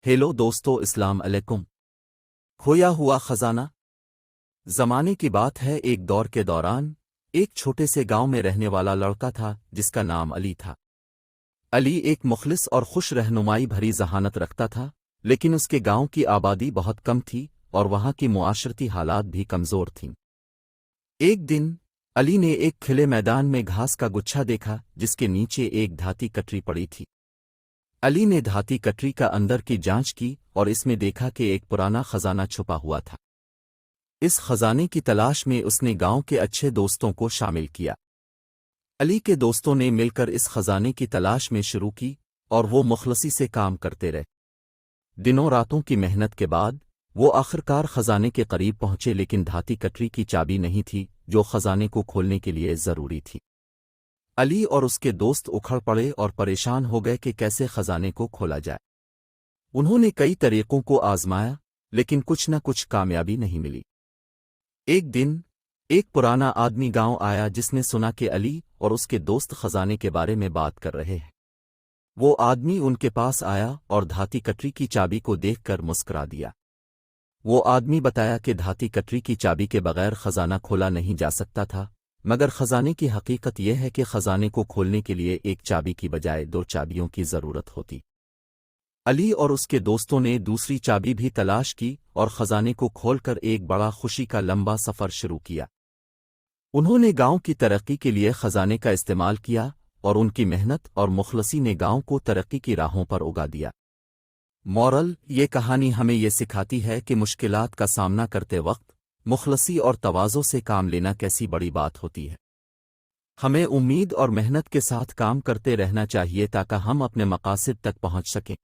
Hello دوستو، السلام علیکم۔ کھویا ہوا خزانہ۔ زمانے کی بات ہے، ایک دور کے دوران ایک چھوٹے سے گاؤں میں رہنے والا لڑکا تھا جس کا نام علی تھا۔ علی ایک مخلص اور خوش رہنمائی بھری ذہانت رکھتا تھا، لیکن اس کے گاؤں کی آبادی بہت کم تھی اور وہاں کی معاشرتی حالات بھی کمزور تھیں۔ ایک دن علی نے ایک کھلے میدان میں گھاس کا گچھا دیکھا جس کے نیچے ایک دھاتی کٹری پڑی تھی۔ علی نے دھاتی کٹری کا اندر کی جانچ کی اور اس میں دیکھا کہ ایک پرانا خزانہ چھپا ہوا تھا۔ اس خزانے کی تلاش میں اس نے گاؤں کے اچھے دوستوں کو شامل کیا۔ علی کے دوستوں نے مل کر اس خزانے کی تلاش میں شروع کی اور وہ مخلصی سے کام کرتے رہے۔ دنوں راتوں کی محنت کے بعد وہ آخرکار خزانے کے قریب پہنچے، لیکن دھاتی کٹری کی چابی نہیں تھی جو خزانے کو کھولنے کے لیے ضروری تھی۔ علی اور اس کے دوست اکھڑ پڑے اور پریشان ہو گئے کہ کیسے خزانے کو کھولا جائے۔ انہوں نے کئی طریقوں کو آزمایا، لیکن کچھ نہ کچھ کامیابی نہیں ملی۔ ایک دن ایک پرانا آدمی گاؤں آیا جس نے سنا کہ علی اور اس کے دوست خزانے کے بارے میں بات کر رہے ہیں۔ وہ آدمی ان کے پاس آیا اور دھاتی کٹری کی چابی کو دیکھ کر مسکرا دیا۔ وہ آدمی بتایا کہ دھاتی کٹری کی چابی کے بغیر خزانہ کھولا نہیں جا سکتا تھا، مگر خزانے کی حقیقت یہ ہے کہ خزانے کو کھولنے کے لیے ایک چابی کی بجائے 2 چابیوں کی ضرورت ہوتی۔ علی اور اس کے دوستوں نے دوسری چابی بھی تلاش کی اور خزانے کو کھول کر ایک بڑا خوشی کا لمبا سفر شروع کیا۔ انہوں نے گاؤں کی ترقی کے لیے خزانے کا استعمال کیا اور ان کی محنت اور مخلصی نے گاؤں کو ترقی کی راہوں پر اگا دیا۔ مورل: یہ کہانی ہمیں یہ سکھاتی ہے کہ مشکلات کا سامنا کرتے وقت مخلصی اور تواضع سے کام لینا کیسی بڑی بات ہوتی ہے۔ ہمیں امید اور محنت کے ساتھ کام کرتے رہنا چاہیے تاکہ ہم اپنے مقاصد تک پہنچ سکیں۔